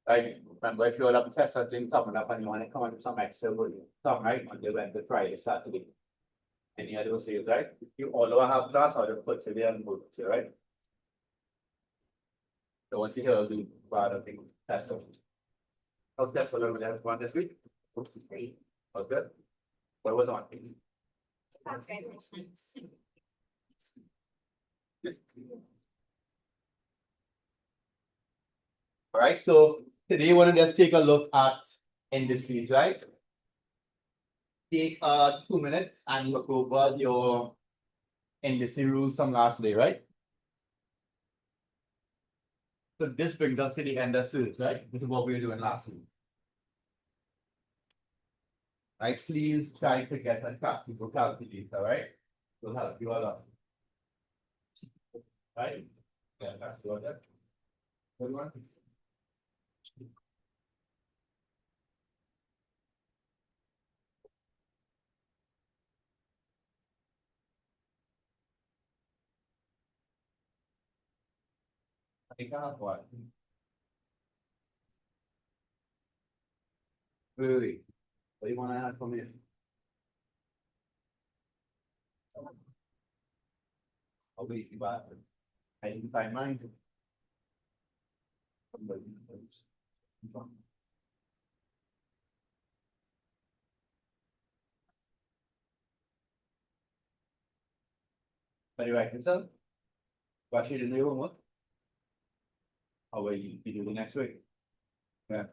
Right? Remember, if you have a test something coming up and you want to come up with some extra work, come right on the Wednesday, Friday, Saturday. Any other days, right? You all over have class or you put it there and move it, right? So what you hear do rather thing test them. How's test for them one this week? Great. Was good? What was on? All right, so today we want to just take a look at indices, right? Take 2 minutes and look over your indice rules from last day, right? So this brings us to the indices, right? This is what we were doing last week. Right, please try to get a classical calculator, right? Will help you a lot. Right? Yeah, that's what that. Good one. I think I have one. Really? What do you want to add from here? I'll wait you back. I didn't find mine. But you write yourself? What should you do homework? How will you do the next week? Yeah.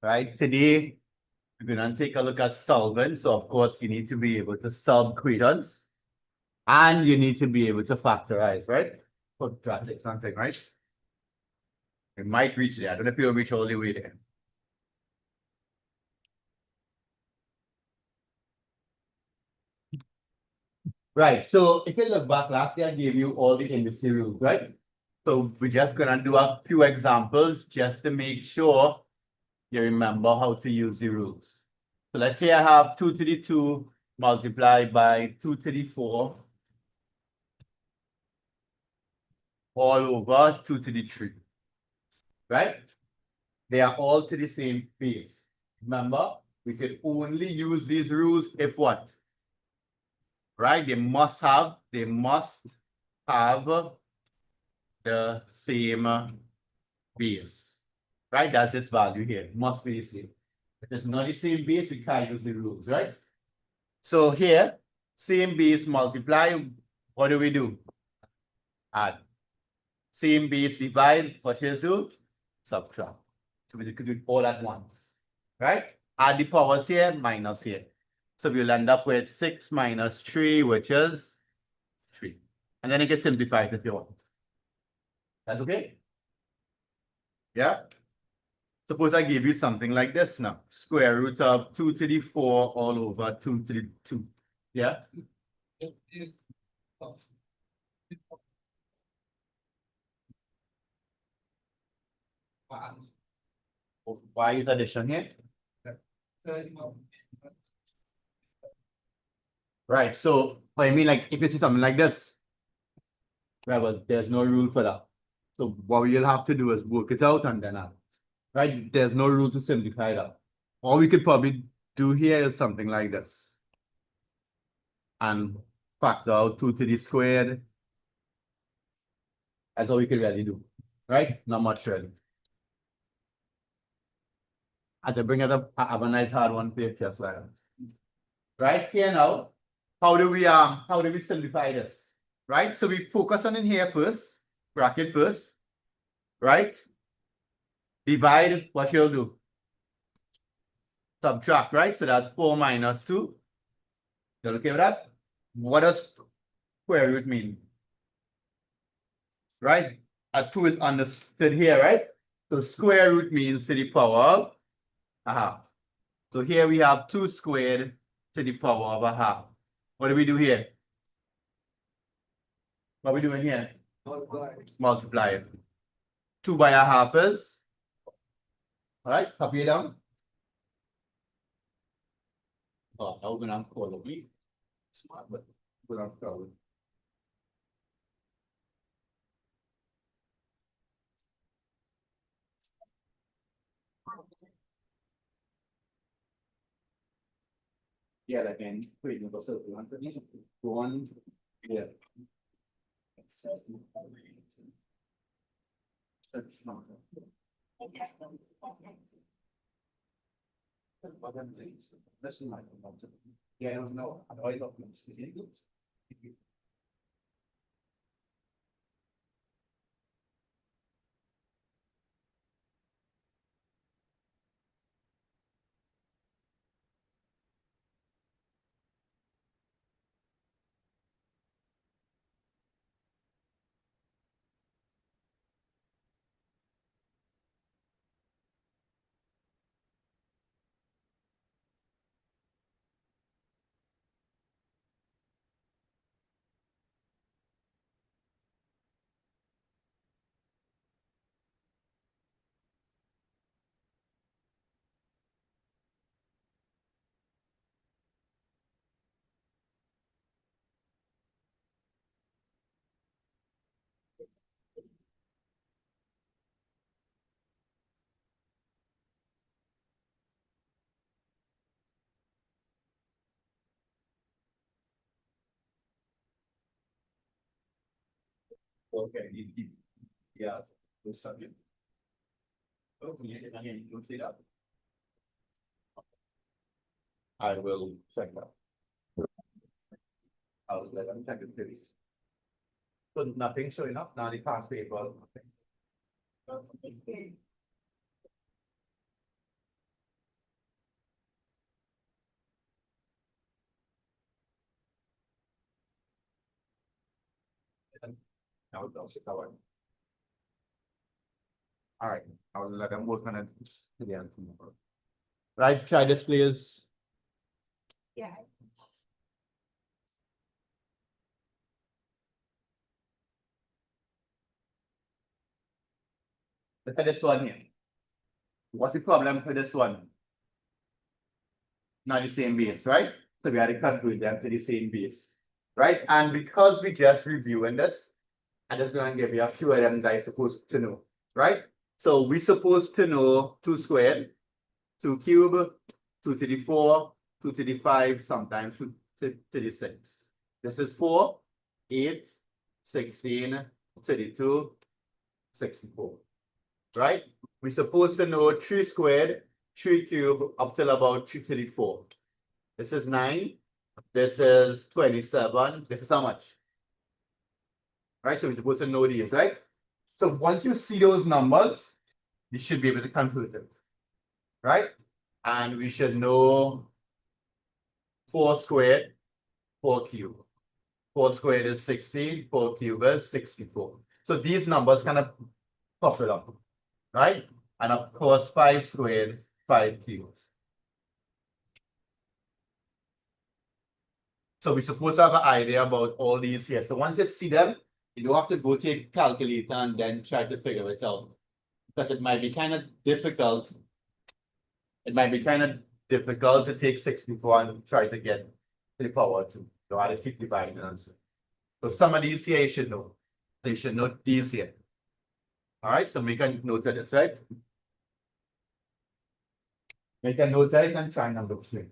Right, today we're going to take a look at solvents. So of course you need to be able to solve quotants and you need to be able to factorize, right? Quadratic something, right? It might reach there. I don't know if you'll reach all the way there. Right, so if you look back last year, I gave you all the indice rules, right? So we're just gonna do a few examples just to make sure you remember how to use the rules. So let's say I have 2 to the 2 multiplied by 2 to the 4 all over 2 to the 3, right? They are all to the same base. Remember, we can only use these rules if what? Right? They must have the same base. Right? That's this value here. It must be the same. If it's not the same base, we can't use the rules, right? So here, same base multiply. What do we do? Add. Same base divide. What is do? Subtract. So we could do it all at once. Right? Add the powers here, minus here. So we'll end up with 6 minus 3, which is 3. And then you can simplify it if you want. That's okay? Yeah? Suppose I give you something like this now. Square root of 2 to the 4 all over 2 to the 2. Yeah? Why is addition here? Right. So I mean, like if you see something like this, well, there's no rule for that. So what you'll have to do is work it out and then add. Right? There's no rule to simplify that. All we could probably do here is something like this. And factor out 2 to the squared. That's all we could really do. Right? Not much really. As I bring it up, I have a nice hard one for you just like that. Right here now, how do we simplify this? Right? So we focus on in here first, bracket first, right? Divide, what you'll do? Subtract, right? So that's 4 minus 2. You okay with that? What does square root mean? Right? A 2 is understood here, right? So square root means to the power of a half. So here we have 2 squared to the power of a half. What do we do here? What are we doing here? Multiply it. 2 by a half is? All right, copy it down. Oh, I was gonna call a week. Smart, but without problem. Yeah, like in creating a circle. One, yeah. That's not. Other things. That's not. Yeah, I don't know. I don't know. Okay, yeah, the subject. Oh, again, you see that? I will check that. I'll let them check it, please. So nothing showing up, now the past paper. Now it's also covered. All right, I'll let them work on it again tomorrow. Right, try displays. Yeah. Look at this one here. What's the problem with this one? Not the same base, right? So we had to convert them to the same base, right? And because we just reviewing this, I'm just going to give you a few of them that you're supposed to know, right? So we're supposed to know 2 squared, 2 cube, 2 to the 4, 2 to the 5, sometimes 2 to the 6. This is 4, 8, 16, 32, 64, right? We're supposed to know 3 squared, 3 cube, up till about 3 to the 4. This is 9. This is 27. This is how much? Right? So we're supposed to know these, right? So once you see those numbers, you should be able to convert it. Right? And we should know 4 squared, 4 cubed. 4 squared is 16, 4 cubed is 64. So these numbers kind of pop it up. Right? And of course, 5 squared, 5 cubed. So we're supposed to have an idea about all these here. So once you see them, you don't have to go take a calculator and then try to figure it out. Because it might be kind of difficult. It might be kind of difficult to take 64 and try to get to the power 2. So I have to keep dividing and answer. So some of these here you should know. So you should know these here. All right, so make a note of this, right? Make a note of it and try number 3.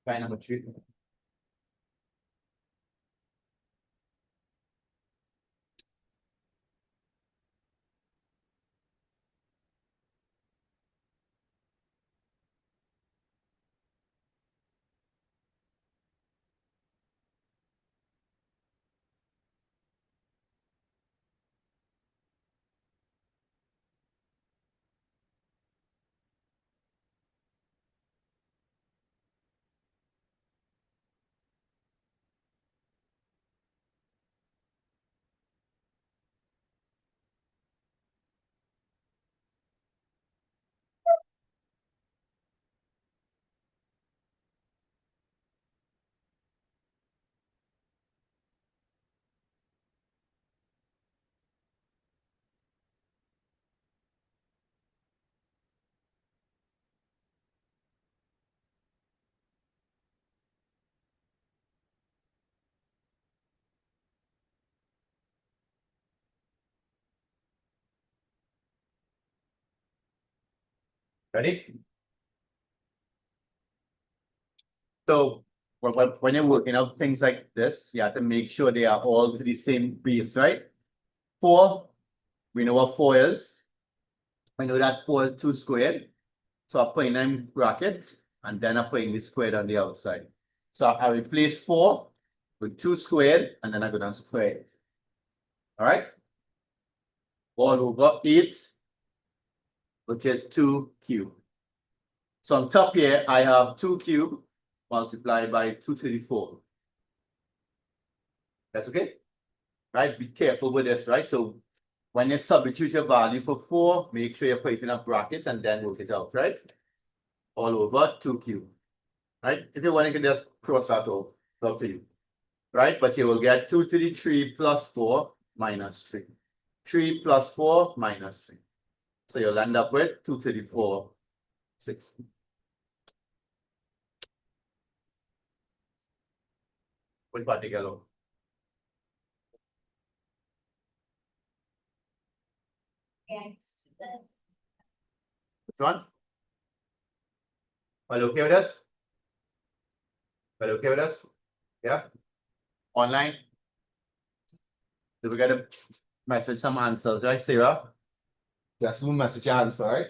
Try number 3. Ready? So when you're working out things like this, you have to make sure they are all to the same base, right? 4, we know what 4 is. I know that 4 is 2 squared. So I'm putting them in bracket, and then I'm putting the squared on the outside. So I replace 4 with 2 squared, and then I go down square it. All right? All over 8, which is 2 cubed. So on top here, I have 2 cubed multiplied by 234. That's okay? Right? Be careful with this, right? So when you substitute your value for 4, make sure you're putting up brackets and then work it out, right? All over 2 cubed. Right? If you want, you can just cross that off. It's up to you. Right? But you will get 2 to the 3 plus 4 minus 3. 3 plus 4 minus 3. So you'll end up with 2 to the 4, 6. Which part you get on? Next. Which one? Are you okay with this? Are you okay with this? Yeah? Online? Did we get a message, some answers, right, Sarah? Just one message answer, right?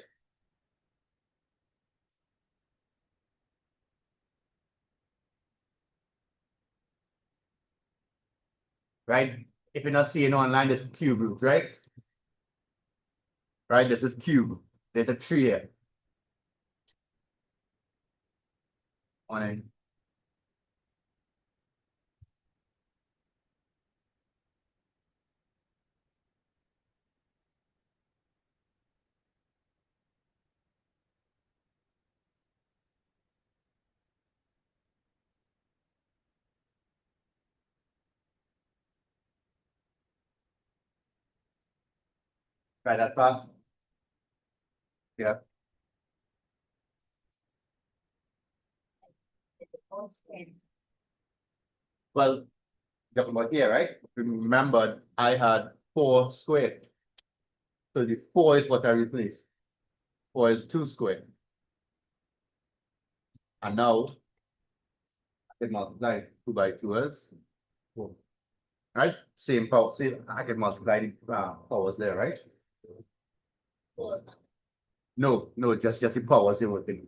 Right? If you're not seeing online, this is cube root, right? Right? This is cube. There's a 3 here. On Try that fast. Yeah. Well, talking about here, right? Remember, I had 4 squared. So the 4 is what I replaced. 4 is 2 squared. And now I can multiply 2 by 2 is 4. Right? Same power, same. I can multiply the powers there, right? No, no, just the powers they were thinking.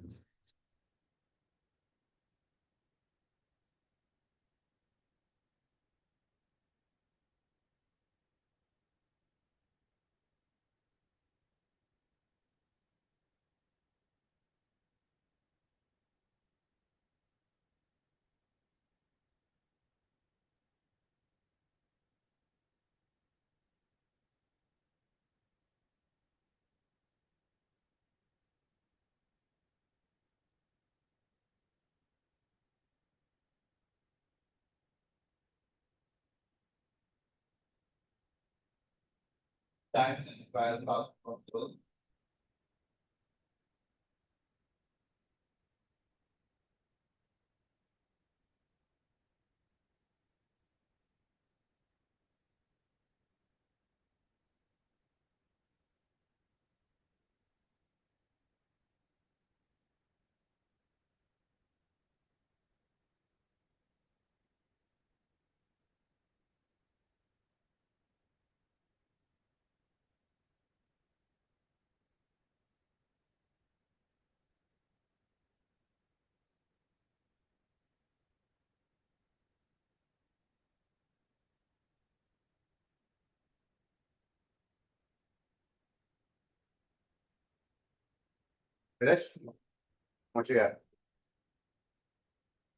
Times by possible. Finish? What you got?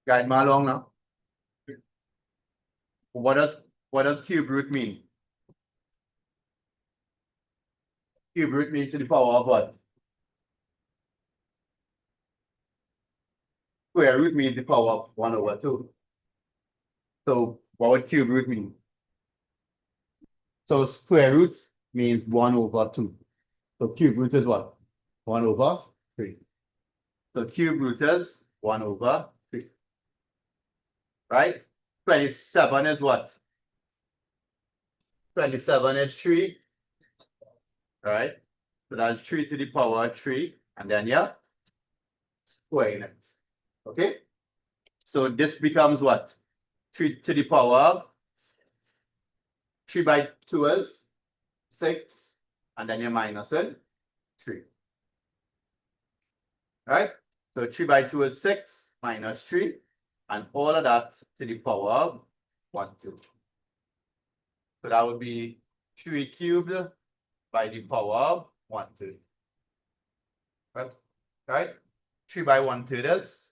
Guide my along now. What does cube root mean? Cube root means to the power of what? Square root means the power of 1 over 2. So what would cube root mean? So square root means 1 over 2. So cube root is what? 1 over 3. So cube root is 1 over 3. Right? 27 is what? 27 is 3. Right? So that's 3 to the power of 3. And then you're squaring it. Okay? So this becomes what? 3 to the power of 3 by 2 is 6, and then you're minusing 3. Right? So 3 by 2 is 6 minus 3, and all of that to the power of 1, 2. So that would be 3 cubed by the power of 1, 2. Right? 3 by 1 third is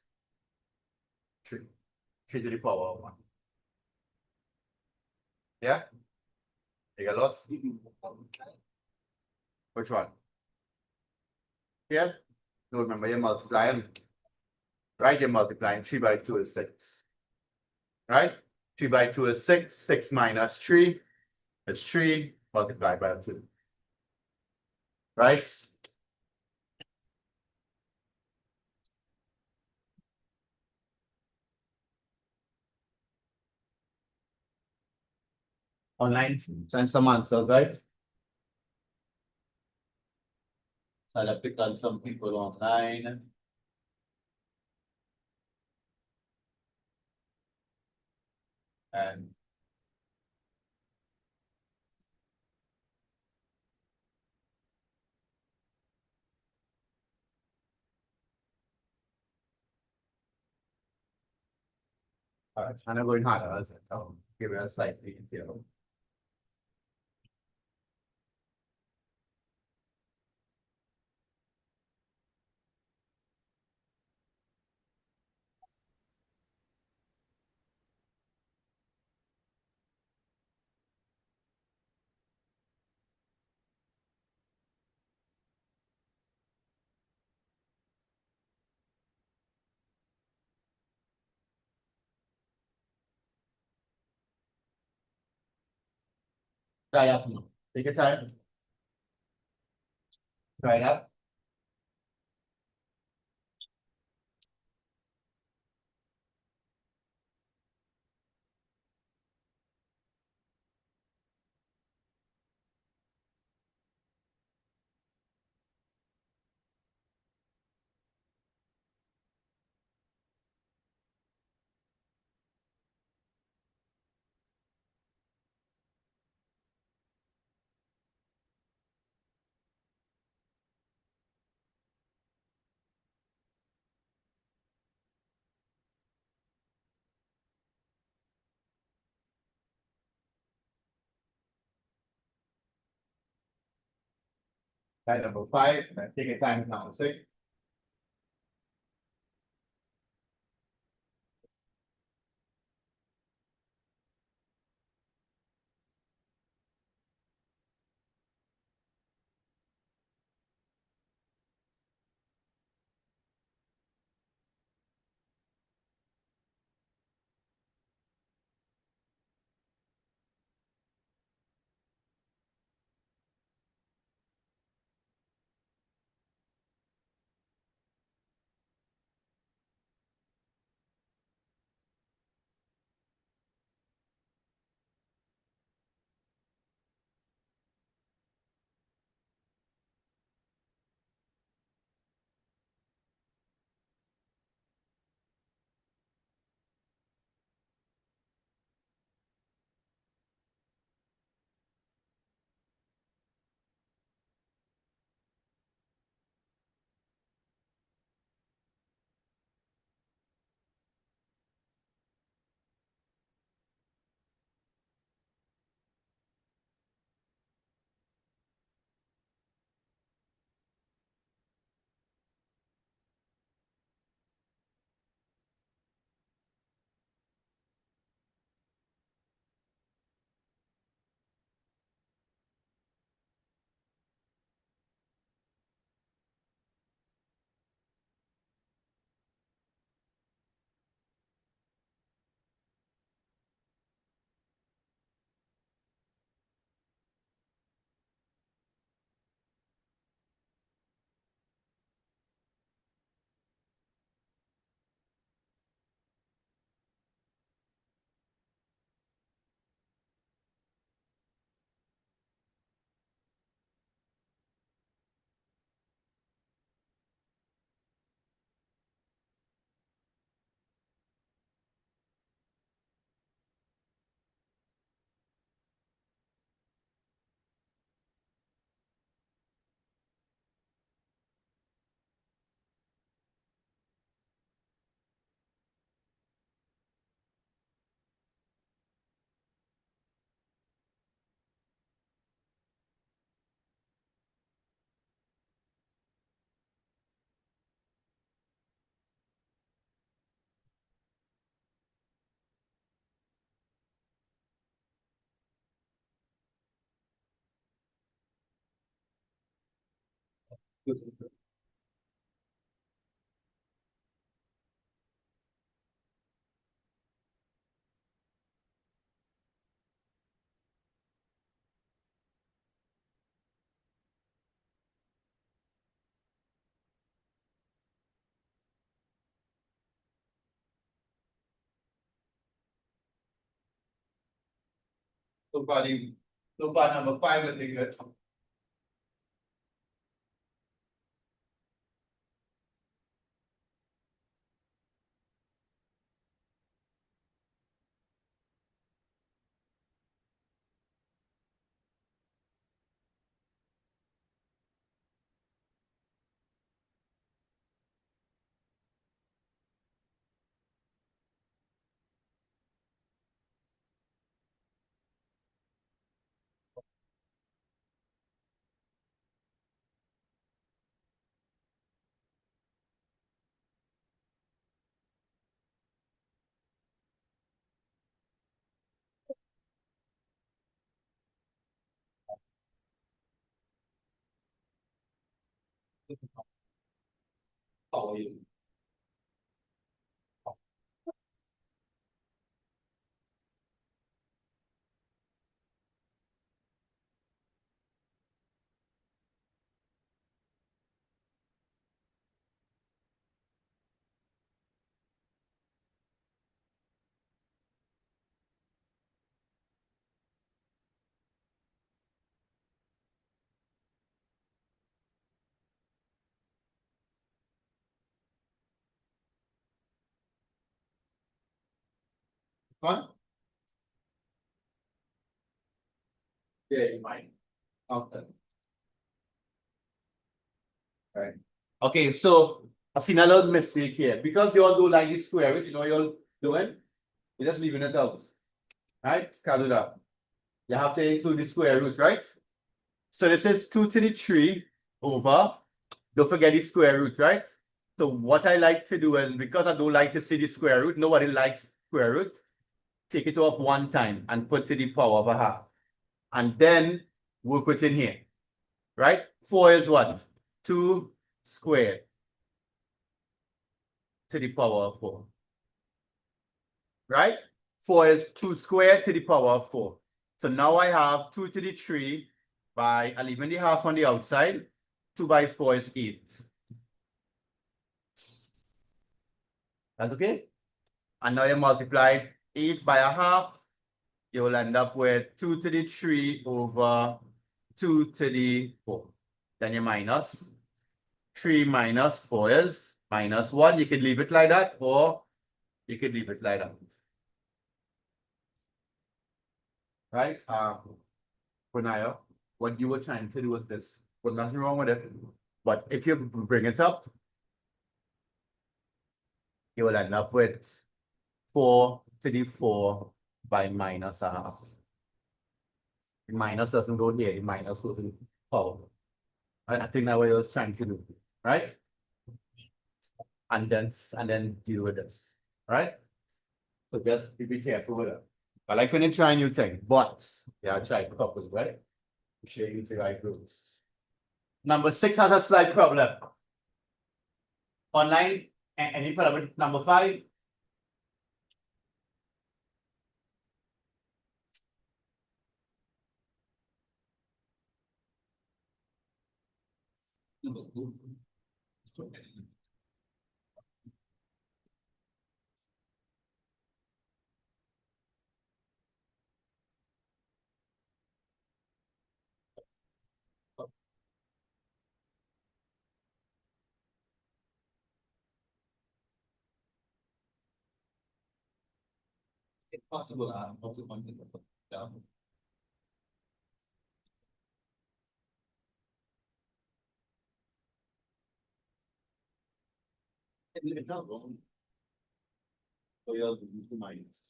3. 3 to the power of 1. Yeah? You get lost? Which one? Here? No, remember you're multiplying. Right? You're multiplying 3 by 2 is 6. Right? 3 by 2 is 6. 6 minus 3 is 3 multiplied by 2. Right? Online, send some answers, right? So I'll pick on some people online. And all right, I'm going harder. So give it a slightly easier. Try that. Take your time. Try that. Try number 5. Take your time with number 6. Nobody, nobody number 5 will be good. How are you? Fun? Yeah, you might. Okay. Right. Okay, so I seen a little mistake here. Because you all do like this square root, you know you're doing? You're just leaving it out. Right? Can't do that. You have to include the square root, right? So this is 2 to the 3 over. Don't forget the square root, right? So what I like to do is, because I don't like to see the square root, nobody likes square root, take it off one time and put to the power of a half. And then we'll put in here, right? 4 is what? 2 squared to the power of 4. Right? 4 is 2 squared to the power of 4. So now I have 2 to the 3 by leaving the half on the outside. 2 by 4 is 8. That's okay? And now you multiply 8 by a half. You will end up with 2 to the 3 over 2 to the 4. Then you minus. 3 minus 4 is minus 1. You could leave it like that, or you could leave it like that. Right? Punaya, what you were trying to do with this, but nothing wrong with it. But if you bring it up, you will end up with 4 to the 4 by minus a half. The minus doesn't go here, the minus goes to the power. I think that's what I was trying to do, right? And then deal with this, right? So just be careful with it. I like when you try a new thing, but yeah, I tried a couple, right? Show you the right rules. Number 6 has a slight problem. Online, any problem with number 5? It's possible, not to point it down. It's not wrong. So you'll do 2 minus.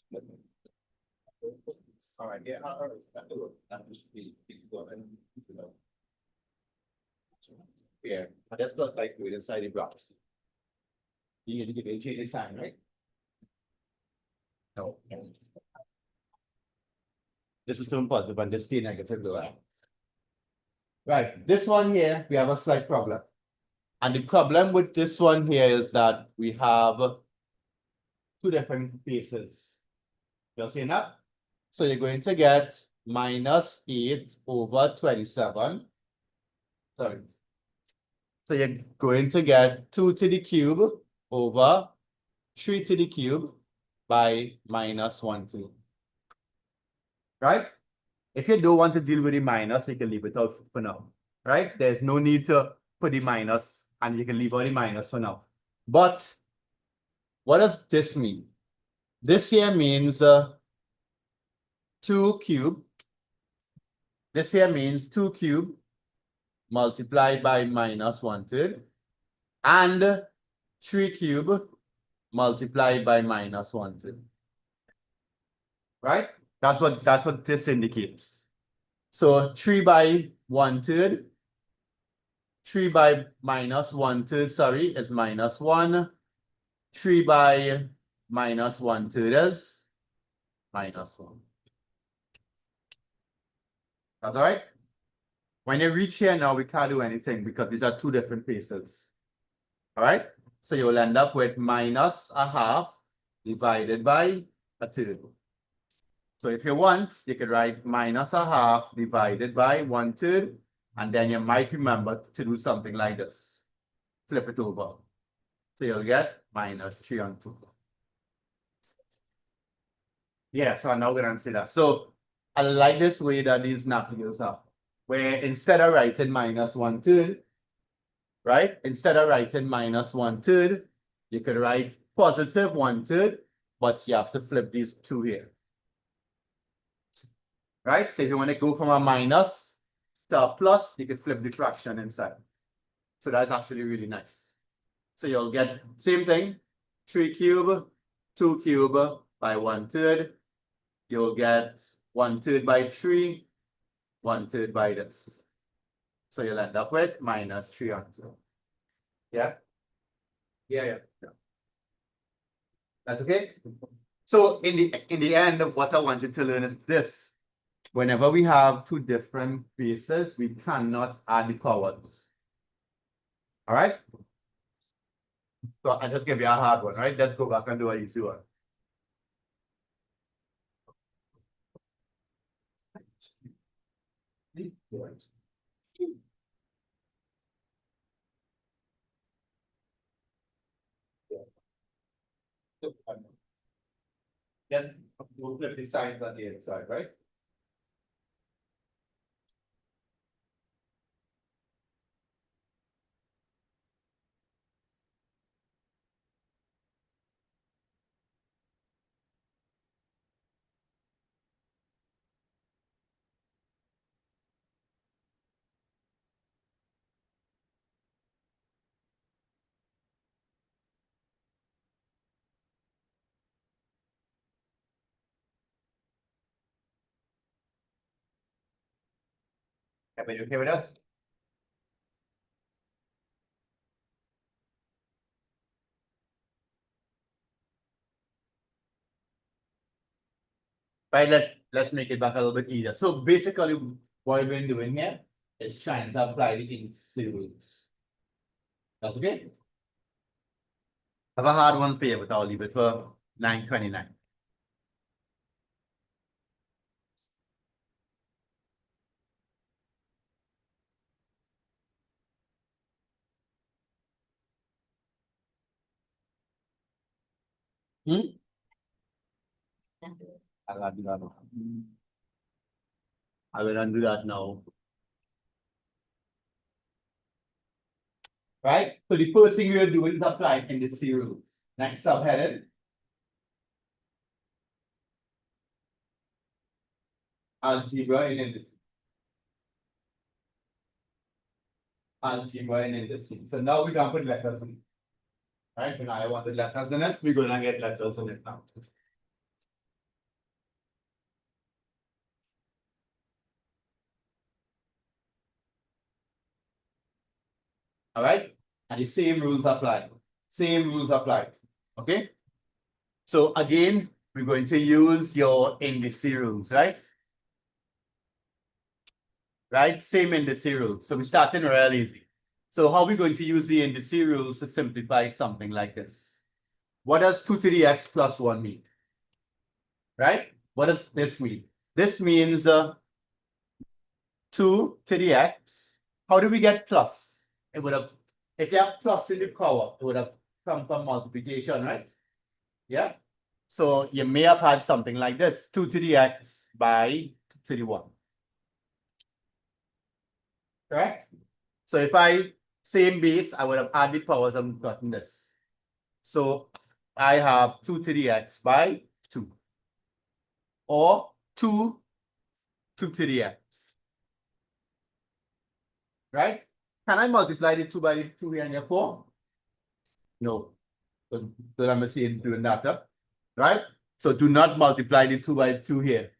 All right, yeah, all right, that should be good. Yeah, but that's not like we're inside the box. You get to change the sign, right? No. This is too positive and this is negative, right? Right, this one here, we have a slight problem. And the problem with this one here is that we have two different bases. You see that? So you're going to get minus 8 over 27. Sorry. So you're going to get 2 to the cube over 3 to the cube by minus 1, 2. Right? If you don't want to deal with the minus, you can leave it out for now. Right? There's no need to put the minus, and you can leave out the minus for now. But what does this mean? This here means 2 cube. This here means 2 cube multiplied by minus 1/3 and 3 cube multiplied by minus 1/3. Right? That's what this indicates. So 3 by 1/3, 3 by minus 1/3, sorry, is minus 1. 3 by minus 1/3 is minus 1. That's all right? When you reach here now, we can't do anything because these are two different places. All right? So you will end up with minus a half divided by a third. So if you want, you could write minus a half divided by 1/3, and then you might remember to do something like this. Flip it over. So you'll get minus 3/2. Yeah, so now we're going to see that. So I like this way that these napkins are, where instead of writing minus 1/3, right? Instead of writing minus 1/3, you could write positive 1/3, but you have to flip these two here. Right? So if you want to go from a minus to a plus, you can flip the fraction inside. So that's actually really nice. So you'll get same thing, 3 cube, 2 cube by 1/3. You'll get 1/3 by 3, 1/3 by this. So you'll end up with minus 3/2. Yeah? Yeah. That's okay? So in the end, what I want you to learn is this. Whenever we have two different bases, we cannot add the powers. All right? So I just give you a hard one, right? Let's go back and do an easy one. Just we'll flip the signs on the inside, right? Everybody okay with us? Right, let's make it back a little bit easier. So basically, what we've been doing here is trying to apply the indices rules. That's okay? I have a hard one for you, but I'll leave it for 929. I'll do that now. I will undo that now. Right? So the first thing we're doing is apply indices rules. Next subheading. Algebra in indices. Algebra in indices. So now we're gonna put letters in. Right? When I want the letters in it, we're gonna get letters in it now. All right? And the same rules apply. Same rules apply. Okay? So again, we're going to use your indices rules, right? Right? Same indices rules. So we're starting real easy. So how are we going to use the indices rules to simplify something like this? What does 2 to the x plus 1 mean? Right? What does this mean? This means 2 to the x. How do we get plus? It would have, if you have plus in the power, it would have come from multiplication, right? Yeah. So you may have had something like this, 2 to the x by 2 to the 1. Correct? So if I same base, I would have added powers and gotten this. So I have 2 to the x by 2. Or 2 to the x. Right? Can I multiply the 2 by the 2 here and here 4? No. So I'm doing that, huh? Right? So do not multiply the 2 by 2 here.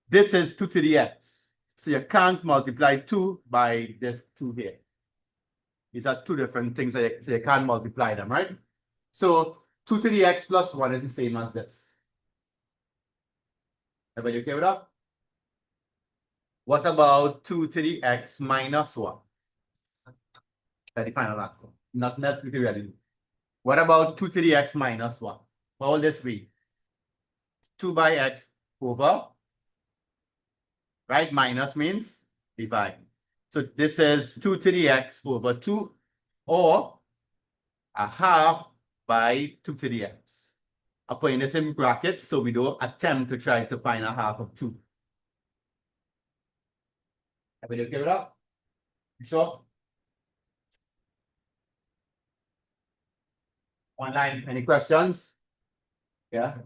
This is 2 to the x. So you can't multiply 2 by this 2 here. These are two different things, so you can't multiply them, right? So 2 to the x plus 1 is the same as this. Everybody okay with that? What about 2 to the x minus 1? That's the final answer. Not necessarily. What about 2 to the x minus 1? What will this be? 2 by x over, right? Minus means divide. So this is 2 to the x over 2, or a half by 2 to the x. I'm putting this in brackets so we don't attempt to try to find a half of 2. Everybody okay with that? You sure? Online, any questions? Yeah?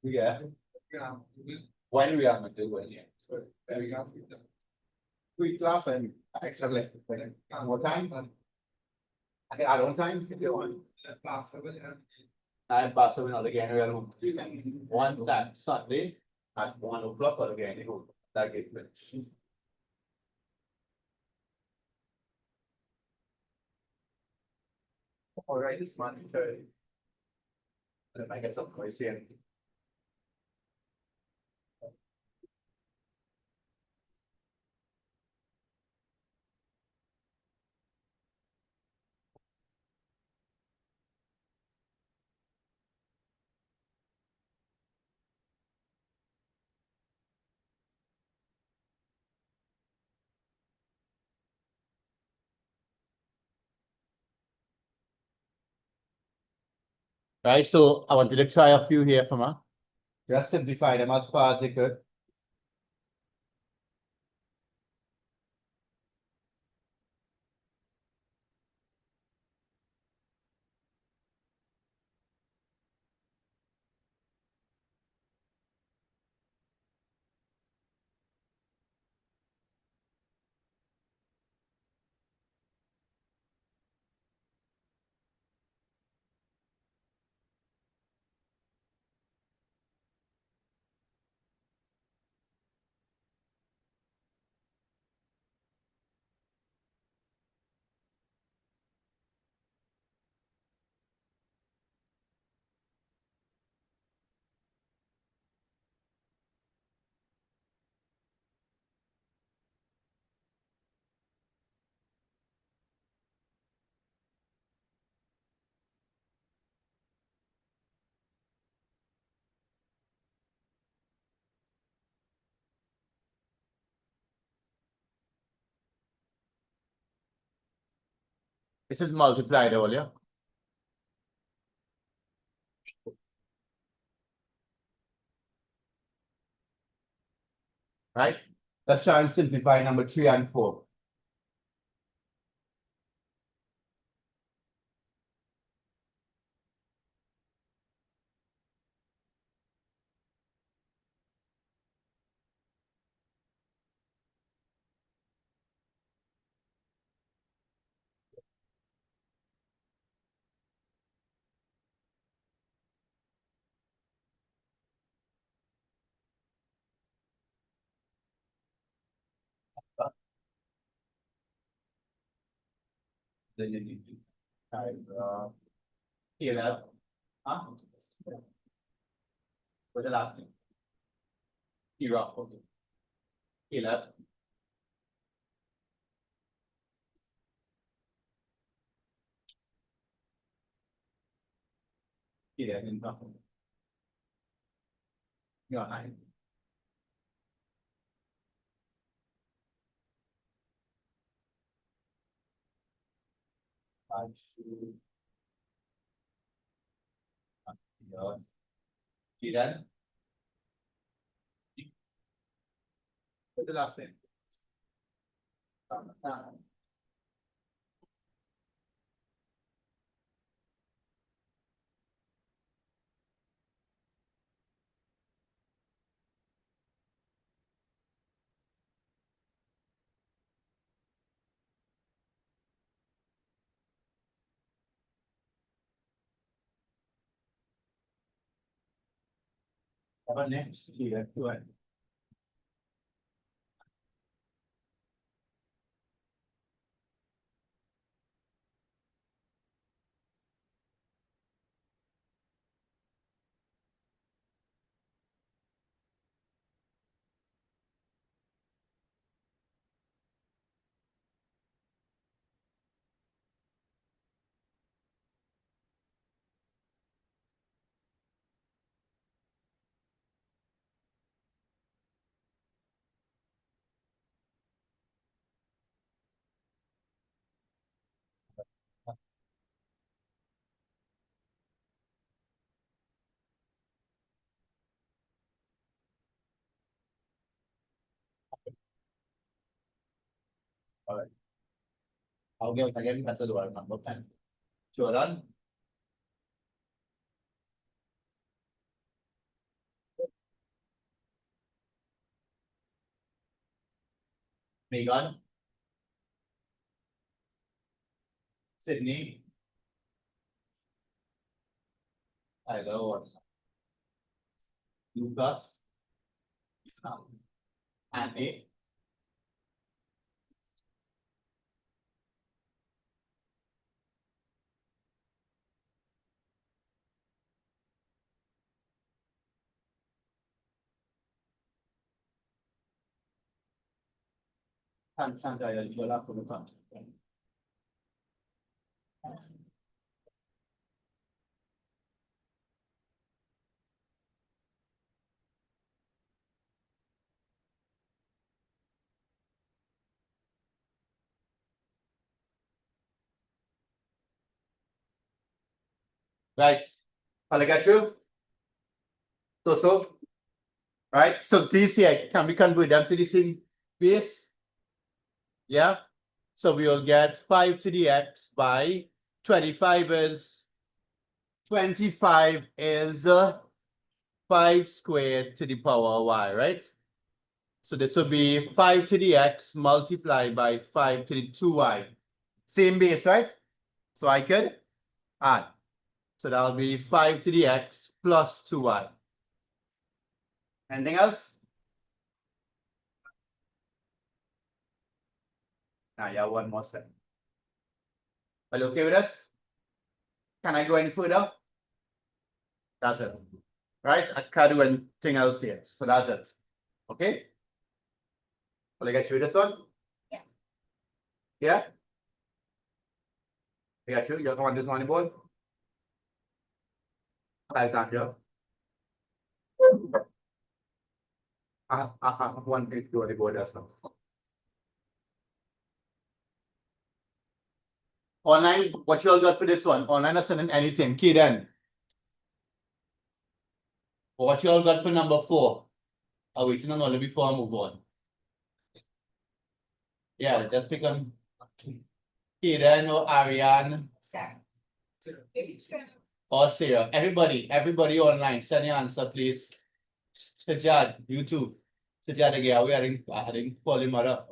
Yeah. When we are going to do it? Free class and extra left. What time? I can add on time if you want. I'm passing out again. One time Sunday at 1 o'clock or again. That get finished. All right, this month. I guess I'm going to see it. Right, so I wanted to try a few here from her. Just simplify them as far as they could. This is multiplied all, yeah? Right? Let's try and simplify number 3 and 4. Then you need to type here that. Huh? What's the last name? T-Rock. Okay. Caleb. Caleb in top. You're nine. Five, two. Yeah. Kiran. What's the last name? Apa next? Kiran. Tuan. Alright. I'll give again. That's the word number 10. Jordan. Megan. Sydney. Tyler. Lucas. Andy. Santa. You'll have to look. Right. I'll get you. So. Right? So this here, can we convert them to the same base? Yeah. So we will get 5 to the x by 25 is 5 squared to the power of y, right? So this will be 5 to the x multiplied by 5 to the 2y. Same base, right? So I could add. So that'll be 5 to the x plus 2y. Anything else? Now, yeah, one more step. Are you okay with this? Can I go any further? That's it. Right? I can't do anything else here. So that's it. Okay? Will I get you this one? Yeah. Yeah? I got you. You're on this one board? Alexander. One big do on the board, that's not. Online, what you all got for this one? Online is sending anything. Key then. What you all got for number 4? I'm waiting on all before I move on. Yeah, just pick on Kiden or Ariane or Sarah. Everybody online, send your answer, please. Sajad, you too. Sajad again, we are having polymer.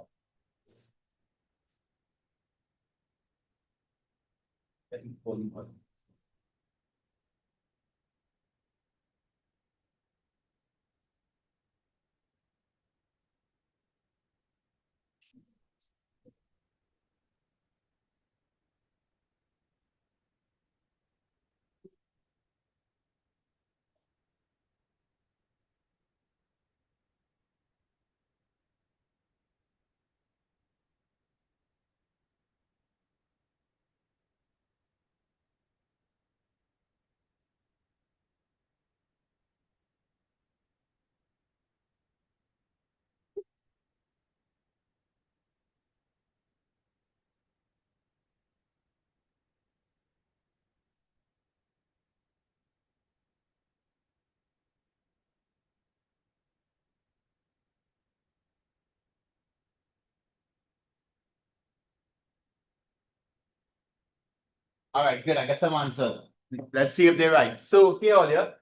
All right, good. I got some answer. Let's see if they're right. So here earlier,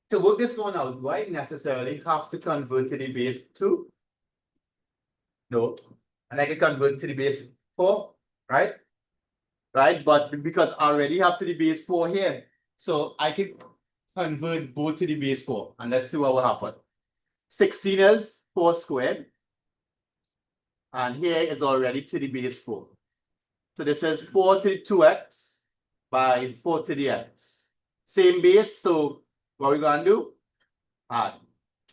to work this one out, do I necessarily have to convert to the base 2? No. And I can convert to the base 4, right? Right, but because I already have to the base 4 here, so I can convert both to the base 4, and let's see what will happen. 16 is 4 squared, and here is already to the base 4. So this is 4 to the 2x by 4 to the x. Same base, so what we're going to do? Add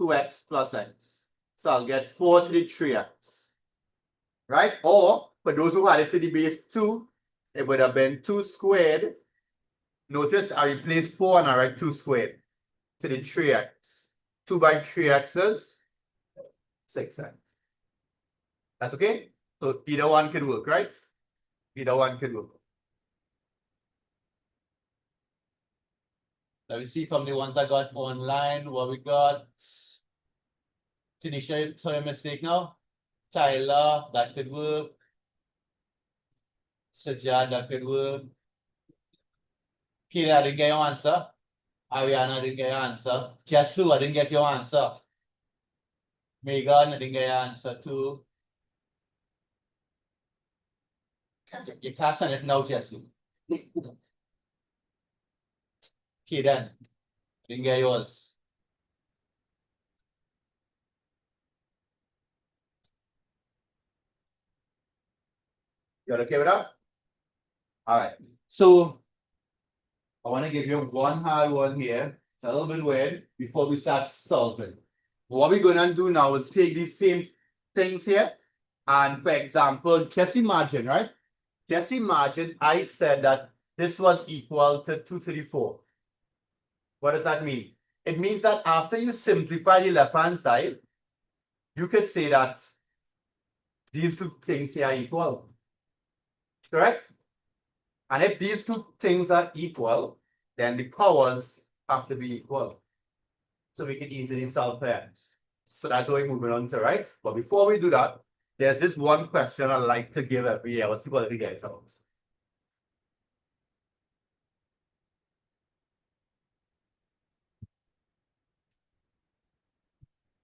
2x plus x. So I'll get 4 to the 3x. Right? Or, for those who had it to the base 2, it would have been 2 squared. Notice I replaced 4 and I write 2 squared to the 3x. 2 by 3x is 6x. That's okay? So either one could work, right? Either one could work. Let me see from the ones I got online what we got. Tanisha, sorry, mistake now. Tyler, that could work. Sajad, that could work. Kira, I didn't get your answer. Ariana, I didn't get your answer. Jesu, I didn't get your answer. Megan, I didn't get your answer too. You can't send it now, Jesu. Kidan, didn't get yours. You're okay with that? All right. So I want to give you one hard one here. It's a little bit weird before we start solving. What we're going to do now is take these same things here. And for example, just imagine, right? Just imagine I said that this was equal to 2 to the 4. What does that mean? It means that after you simplify the left-hand side, you could say that these two things here are equal. Correct? And if these two things are equal, then the powers have to be equal. So we can easily solve for x. So that's what we're moving on to, right? But before we do that, there's this one question I like to give every year. Let's see what we get out.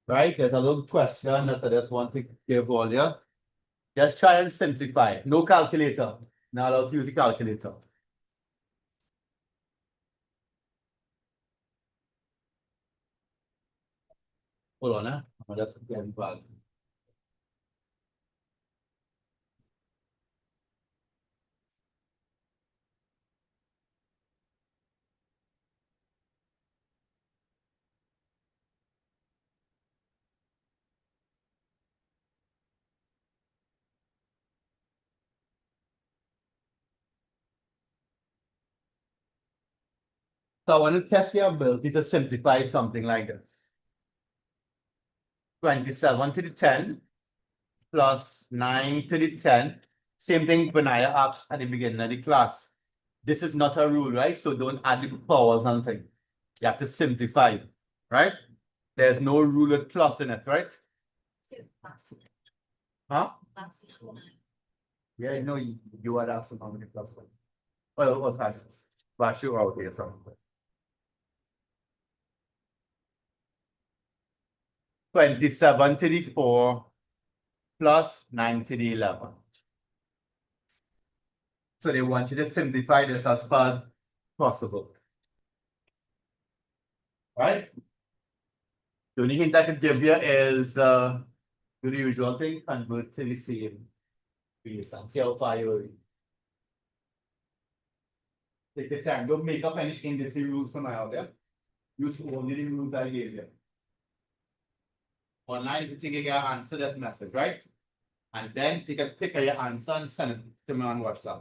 Right? There's a little question that I just want to give all you. Just try and simplify it. No calculator. Not allowed to use the calculator. Hold on, I'm just getting back. So I want to test your ability to simplify something like this. 27 to the 10 plus 9 to the 10. Same thing Benaya asked at the beginning of the class. This is not a rule, right? So don't add the powers and things. You have to simplify it, right? There's no rule with plus in it, right? Huh? Yeah, you know, you are asking how many plus one. Well, what has but you out here somewhere. 27 to the 4 plus 9 to the 11. So they want you to simplify this as far as possible. Right? The only hint I can give you is do the usual thing, convert to the same base and see how far you take the time. Don't make up any indices rules for now, okay? Use only the rules I gave you. Online, if you think you get an answer, that message, right? And then take a pic of your answer and send it to me on WhatsApp.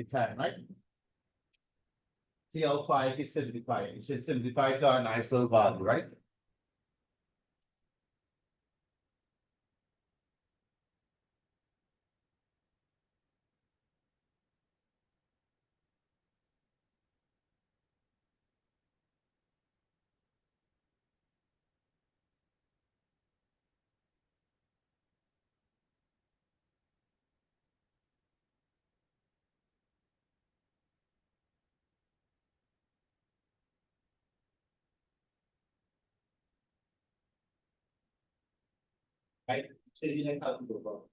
the time, right? See how far it can simplify. It should simplify to a nice little value, right? Right? So you like how to go about.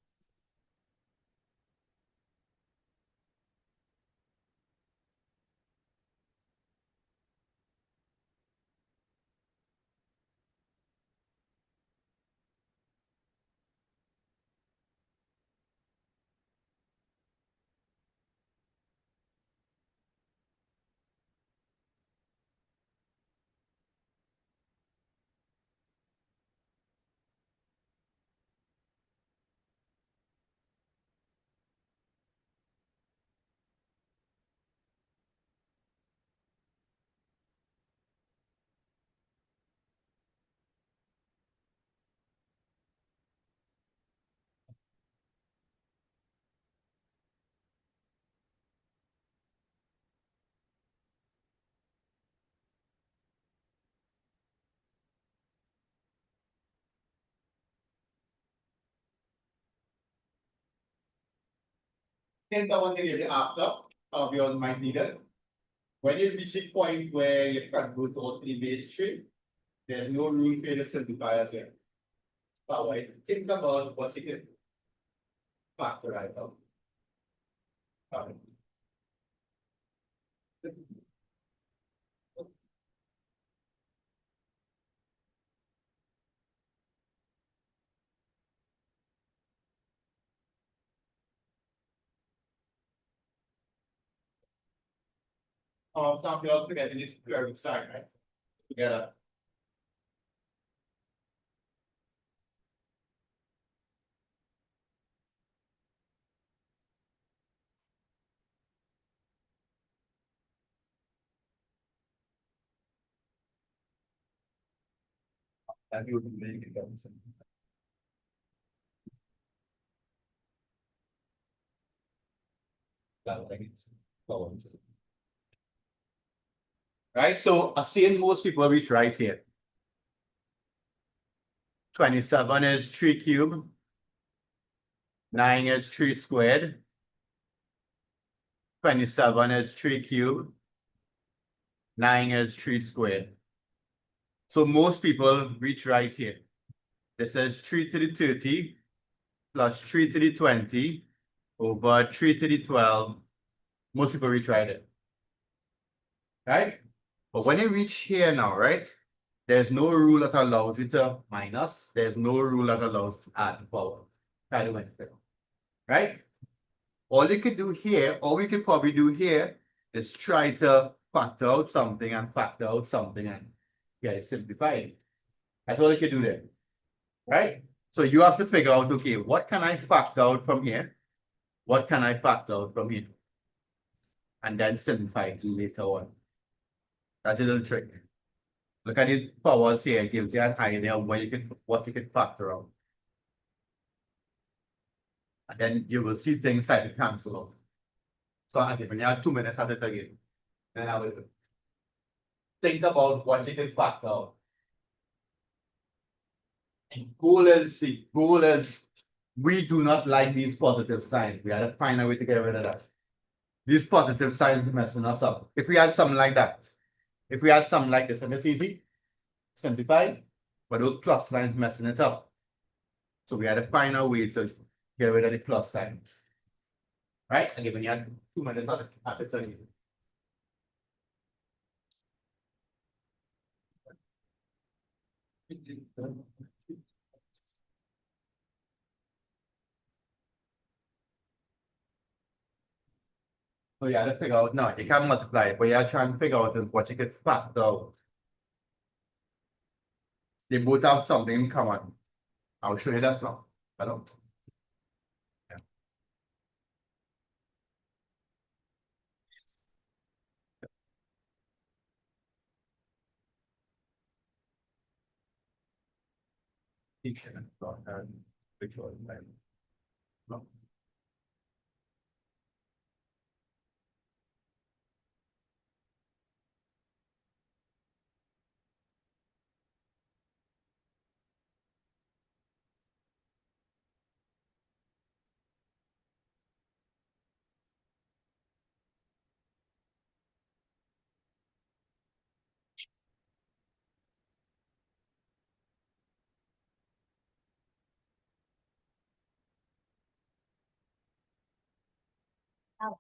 Then the one thing you after of your mind needed. When you reach a point where you can go to the base tree, there's no rule for you to simplify as well. But when think about what you can factorize out. Some we also get this square side, right? Together. That you would make it very simple. Right, so I see most people reach right here. 27 is 3 cubed. 9 is 3 squared. 27 is 3 cubed. 9 is 3 squared. So most people reach right here. This is 3 to the 30 plus 3 to the 20 over 3 to the 12. Most people reach right there. Right? But when you reach here now, right? There's no rule that allows you to minus. There's no rule that allows to add power. Right? All you could do here, all we could probably do here is try to factor out something and factor out something and get it simplified. That's all you can do there. Right? So you have to figure out, okay, what can I factor out from here? What can I factor out from here? And then simplify it later on. That's a little trick. Look at these powers here, it gives you an idea of what you can factor out. And then you will see things start to cancel out. So I'll give you 2 minutes at it again. Then I will think about what you can factor out. And the goal is we do not like these positive signs. We have to find a way to get rid of that. These positive signs are messing us up. If we had something like that, if we had something like this, and it's easy, simplify, but those plus signs messing it up. So we had to find a way to get rid of the plus signs. Right? And given you had 2 minutes at it again. So you have to figure out, no, you can't multiply it, but you are trying to figure out what you could factor out. They both have something in common. I'll show you that now. I don't. Oh.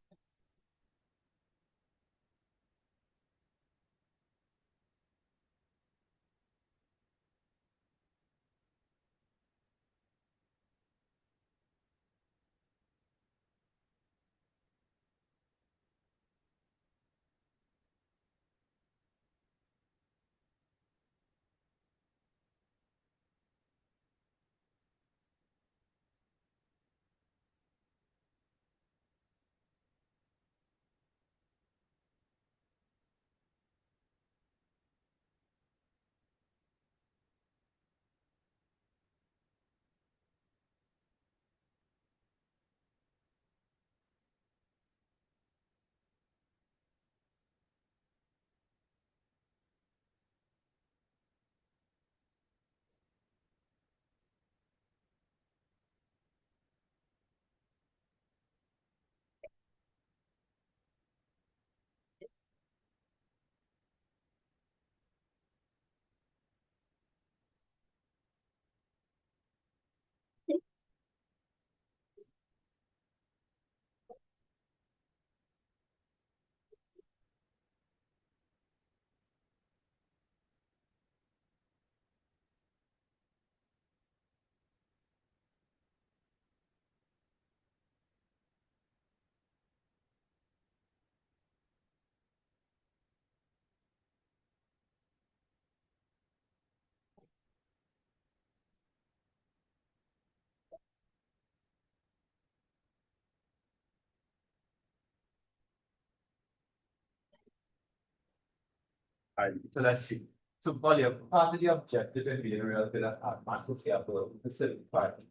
Alright, so let's see. So Polly, part of the objective in being a real bit of mathematical careful, the simple part,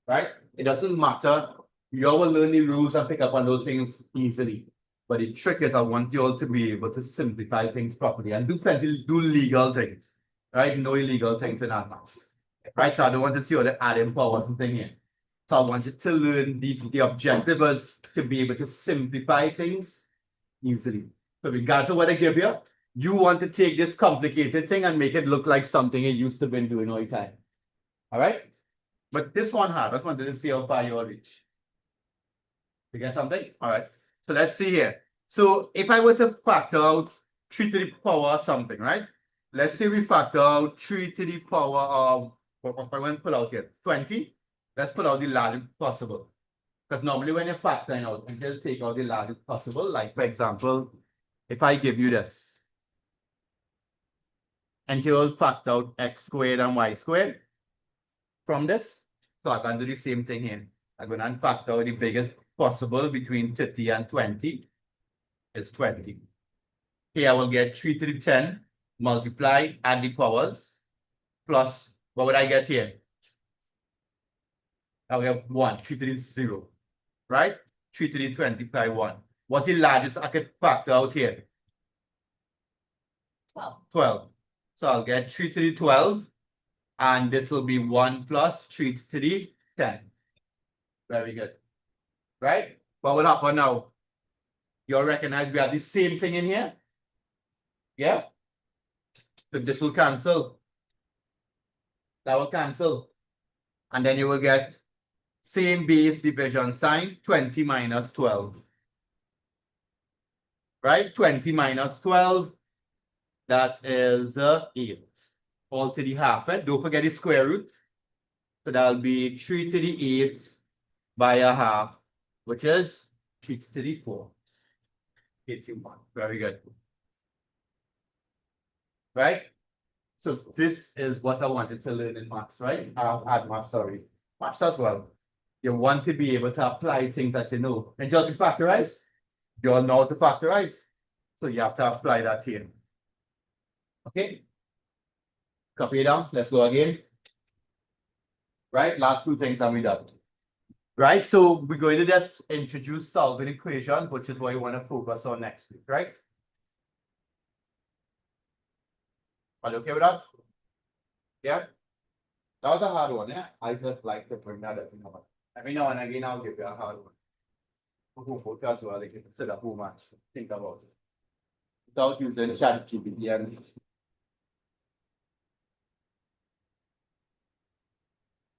right? It doesn't matter. You all will learn the rules and pick up on those things easily. But the trick is I want you all to be able to simplify things properly and do legal things, right? No illegal things in our maths. Right? So I don't want to see all the adding power something here. So I want you to learn the objective is to be able to simplify things easily. So regardless of what I give you, you want to take this complicated thing and make it look like something you used to been doing all the time. All right? But this one hard. I just wanted to see how far you all reach. You get something? All right. So let's see here. So if I were to factor out 3 to the power of something, right? Let's say we factor out 3 to the power of, what I want to pull out here? 20. Let's pull out the largest possible. Because normally when you're factoring out, you just take out the largest possible. Like, for example, if I give you this, and you will factor out x squared and y squared from this. So I can do the same thing here. I'm going to factor out the biggest possible between 30 and 20 is 20. Here I will get 3 to the 10, multiply, add the powers, plus, what would I get here? I will have 1, 3 to the 0, right? 3 to the 20 by 1. What's the largest I could factor out here? 12. 12. So I'll get 3 to the 12, and this will be 1 plus 3 to the 10. Very good. Right? What will happen now? You'll recognize we have the same thing in here. Yeah? So this will cancel. That will cancel. And then you will get same base division sign, 20 minus 12. Right? 20 minus 12. That is 8. All to the half. Right? Don't forget the square root. So that'll be 3 to the 8 by a half, which is 3 to the 4. 81. Very good. Right? So this is what I wanted to learn in maths, right? Add maths, sorry. Maths as well. You want to be able to apply things that you know. And just to factorize, you all know how to factorize. So you have to apply that here. Okay? Copy it down. Let's go again. Right? Last two things and we done. Right? So we're going to just introduce solving equations, which is what you want to focus on next week, right? Are you okay with that? Yeah? That was a hard one, yeah? I just like to bring that up. Every now and again, I'll give you a hard one. Homework as well, like consider how much. Think about it. Without using ChatGPT and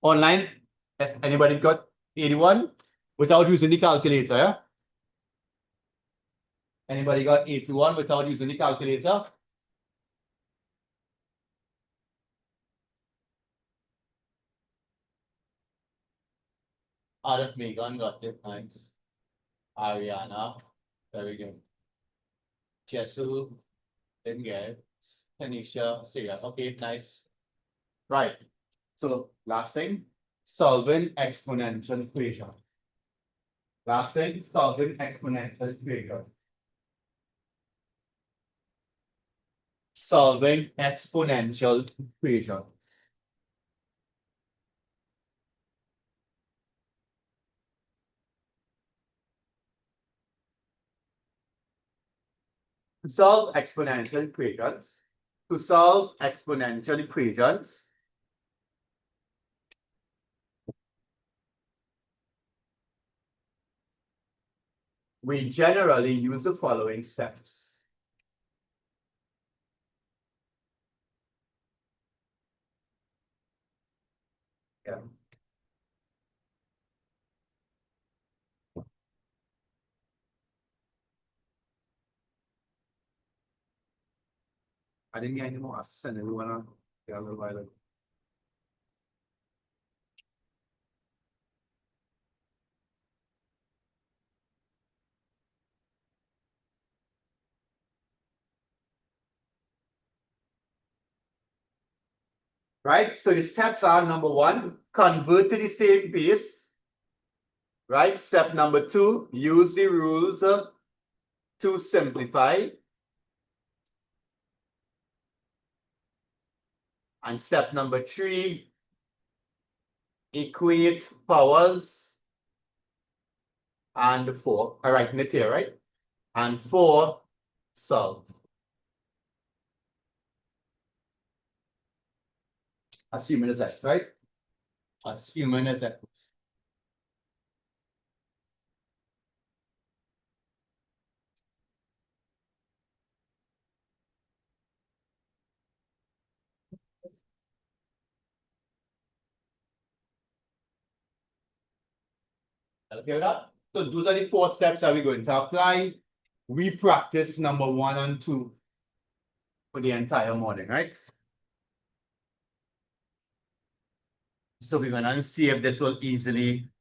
online, anybody got 81? Without using the calculator, yeah? Anybody got 81 without using the calculator? That Megan got it, thanks. Ariana, very good. Jesu, didn't get it. Tanisha, Syria, okay, nice. Right, so last thing, solving exponential equation. Last thing, solving exponential equation. Solving exponential equation. To solve exponential equations, we generally use the following steps. Yeah. I didn't get any more. I sent everyone on the other while. Right, so the steps are: number one, convert to the same base. Right, step number two, use the rules to simplify. And step number three, equate powers. And four, all right, it here, right? And four, solve. Assuming it's x, right? Assuming it's x. Okay with that? So those are the four steps that we're going to apply. We practice number one and two for the entire morning, right? So we're gonna see if this will easily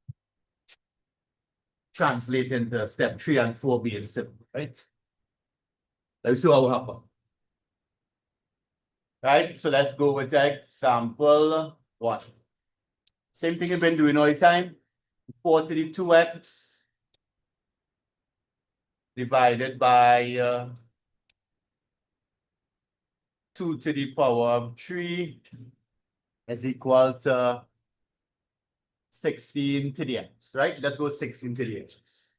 translate into step 3 and 4 being simple, right? Let's see what will happen. Right, so let's go with example 1. Same thing you've been doing all the time. 4 to the 2x divided by 2 to the power of 3 is equal to 16 to the x, right? Let's go 16 to the x.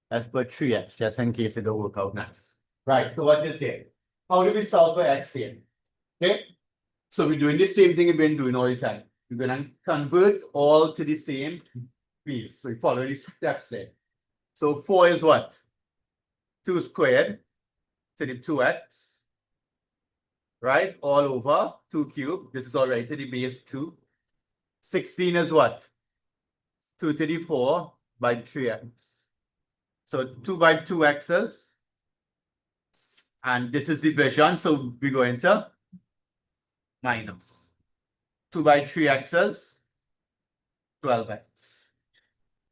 Let's put 3x just in case it don't work out nice. Right, so what is here? How do we solve for x here? Okay, so we're doing the same thing we've been doing all the time. We're going to convert all to the same piece. So we follow these steps there. So 4 is what? 2 squared to the 2x, right? All over 2 cubed. This is already to the base 2. 16 is what? 2 to the 4 by 3x. So 2 by 2 x's. And this is division, so we're going to minus 2 by 3 x's, 12x.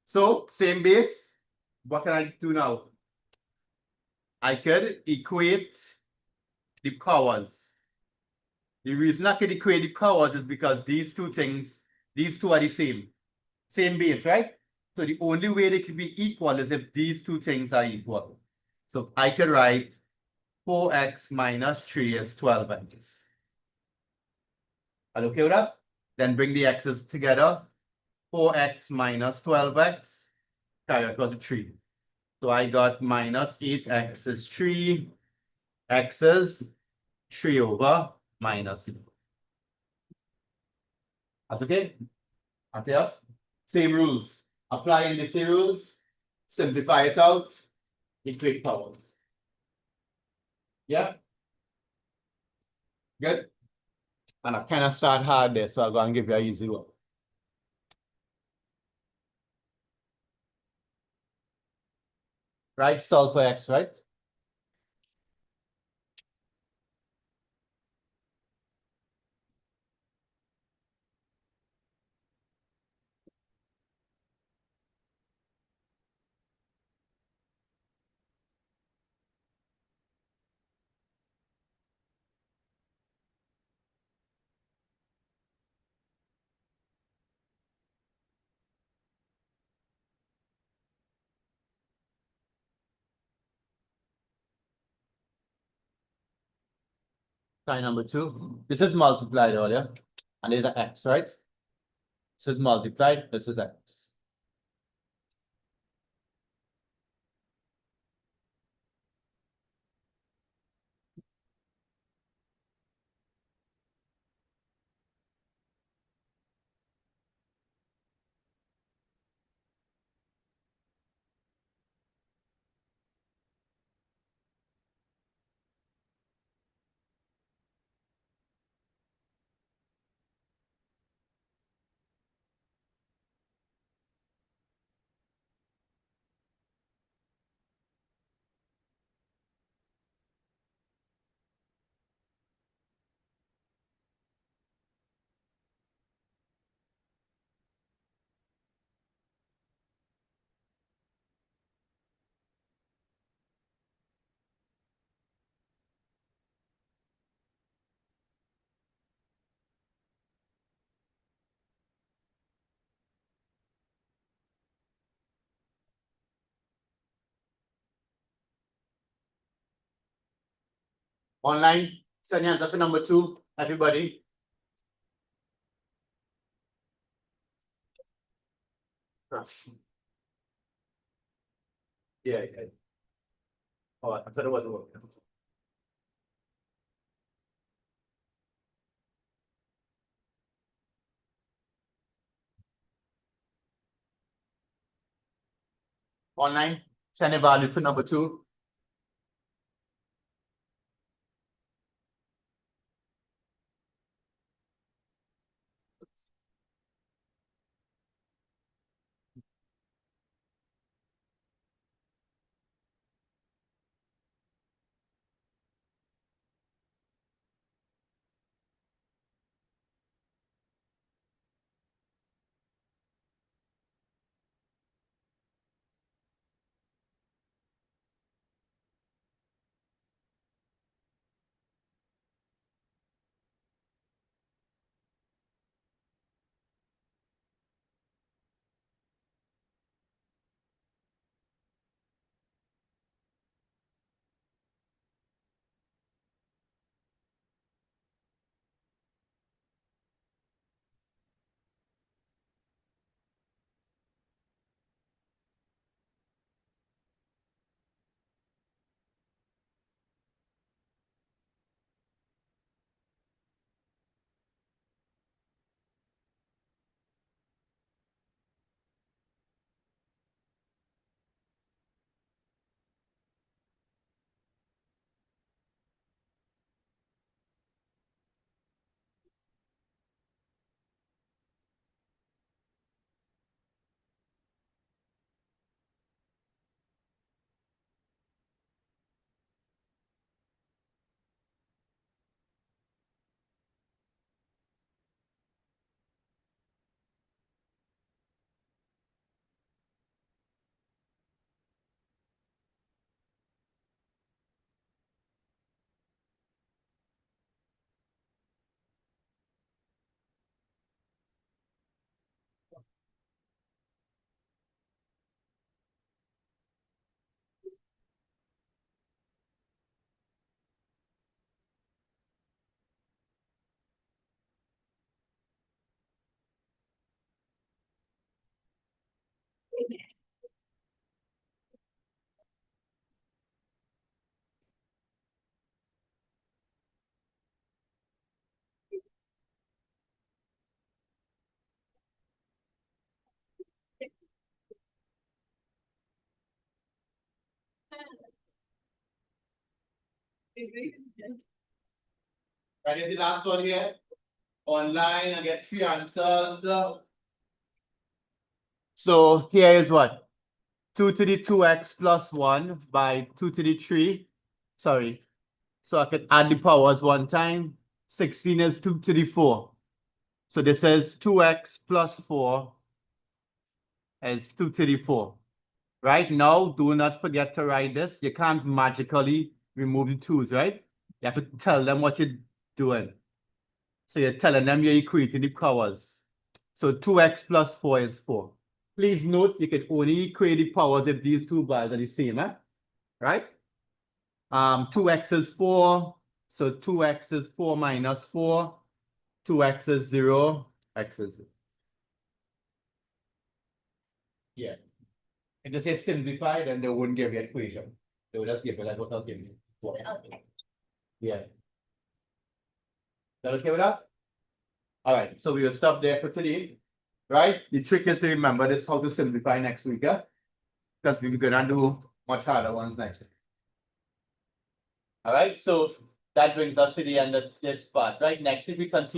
So same base. What can I do now? I could equate the powers. The reason I could equate the powers is because these two things, these two are the same base, right? So the only way they can be equal is if these two things are equal. So I could write 4x minus 3 is 12x. Are you okay with that? Then bring the x's together. 4x minus 12x, carry across the 3. So I got minus 8x is 3, x is 3 over minus 0. That's okay? Yes? Same rules. Apply indices rules, simplify it out, equate powers. Yeah? Good? And I kind of start hard there, so I'll go and give you an easy one. Right? Solve for x, right? Try number 2. This is multiplied earlier, and there's an x, right? This is multiplied, this is x. Online, send your answer for number 2, everybody. Yeah, yeah. Oh, I thought it wasn't working. Online, send a value for number 2. I get the last one here. Online, I get 3 answers. So here is what? 2 to the 2x plus 1 by 2 to the 3. Sorry. So I can add the powers one time. 16 is 2 to the 4. So this is 2x plus 4 is 2 to the 4. Right now, do not forget to write this. You can't magically remove the 2's, right? You have to tell them what you're doing. So you're telling them you're equating the powers. So 2x plus 4 is 4. Please note you can only equate the powers if these two values are the same, right? 2x is 4. So 2x is 4 minus 4. 2x is 0. X is 0. Yeah. If they say simplify, then they wouldn't give you an equation. They would just give you like what I'll give you. Okay. Yeah. Is that okay with that? All right, so we will stop there for today. Right? The trick is to remember this how to simplify next week, because we're gonna do much harder ones next week. All right, so that brings us to the end of this part. Right, next week we continue.